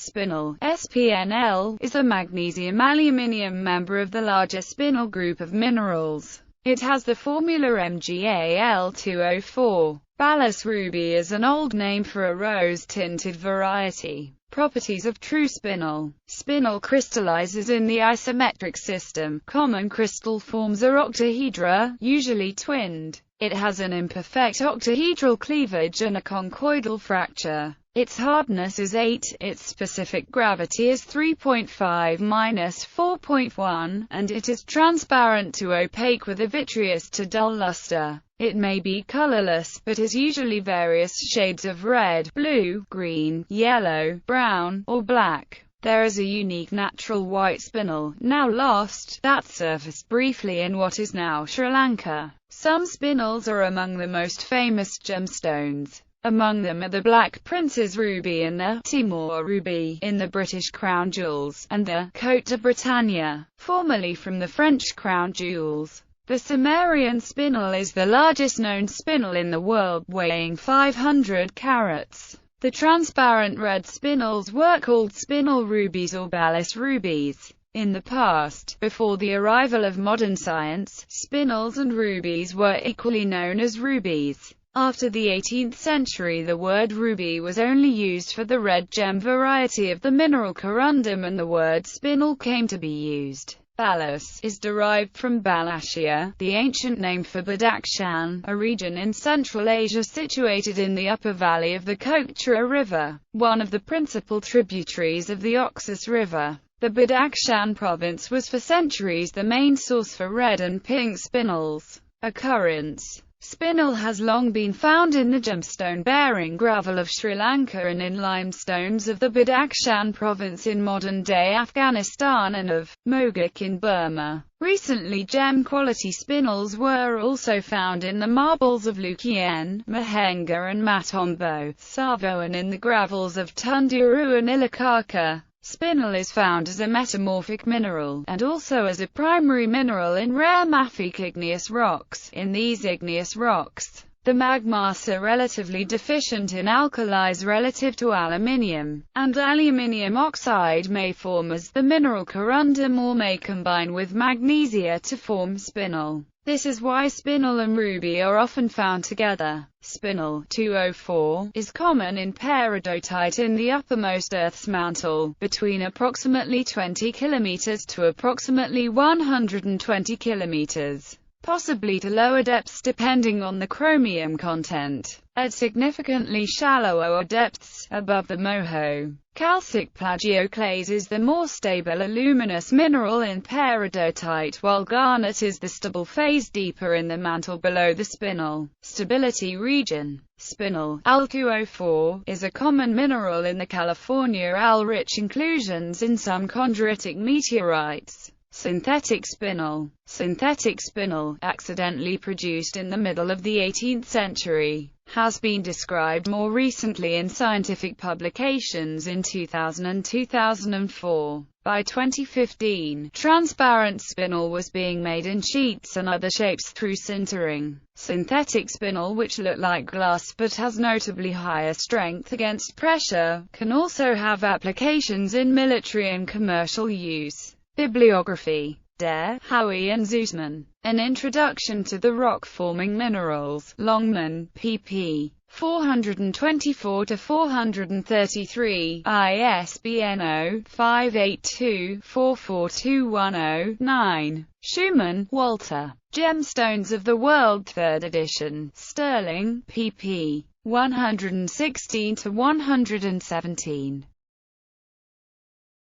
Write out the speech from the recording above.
Spinel, SPNL, is a magnesium-aluminium member of the larger spinel group of minerals. It has the formula MgAl2O4. Balas ruby is an old name for a rose-tinted variety. Properties of true spinel. Spinel crystallizes in the isometric system. Common crystal forms are octahedra, usually twinned. It has an imperfect octahedral cleavage and a conchoidal fracture. Its hardness is 8, its specific gravity is 3.5–4.1, and it is transparent to opaque with a vitreous to dull luster. It may be colorless, but is usually various shades of red, blue, green, yellow, brown, or black. There is a unique natural white spinel, now lost, that surfaced briefly in what is now Sri Lanka. Some spinels are among the most famous gemstones. Among them are the Black Prince's Ruby and the Timor Ruby in the British Crown Jewels, and the Côte de Bretagne, formerly from the French Crown Jewels. The Sumerian spinel is the largest known spinel in the world, weighing 500 carats. The transparent red spinels were called spinel rubies or balas rubies. In the past, before the arrival of modern science, spinels and rubies were equally known as rubies. After the 18th century, the word ruby was only used for the red gem variety of the mineral corundum, and the word spinel came to be used. Balas is derived from Balashia, the ancient name for Badakhshan, a region in Central Asia situated in the upper valley of the Koktra River, one of the principal tributaries of the Oxus River. The Badakhshan province was for centuries the main source for red and pink spinels. Occurrence. Spinel has long been found in the gemstone-bearing gravel of Sri Lanka and in limestones of the Badakhshan province in modern-day Afghanistan and of Mogok in Burma. Recently, gem-quality spinels were also found in the marbles of Lukian, Mahenga and Matombo, Savo, and in the gravels of Tunduru and Ilakaka. Spinel is found as a metamorphic mineral, and also as a primary mineral in rare mafic igneous rocks. In these igneous rocks, the magmas are relatively deficient in alkalis relative to aluminium, and aluminium oxide may form as the mineral corundum or may combine with magnesia to form spinel. This is why spinel and ruby are often found together. Spinel 204 is common in peridotite in the uppermost Earth's mantle, between approximately 20 km to approximately 120 km, possibly to lower depths depending on the chromium content. At significantly shallower depths, above the moho, calcic plagioclase is the more stable aluminous mineral in peridotite, while garnet is the stable phase deeper in the mantle below the spinel. Stability region. Spinel, Al2O4, is a common mineral in the California Al-rich inclusions in some chondritic meteorites. Synthetic spinel. Synthetic spinel, accidentally produced in the middle of the 18th century, has been described more recently in scientific publications in 2000 and 2004. By 2015, transparent spinel was being made in sheets and other shapes through sintering. Synthetic spinel, which look like glass but has notably higher strength against pressure, can also have applications in military and commercial use. Bibliography. Der, Howie and Zussman. An Introduction to the Rock-Forming Minerals. Longman, pp. 424–433, ISBN 0-582-44210-9. Schumann, Walter. Gemstones of the World, 3rd edition. Sterling, pp. 116–117.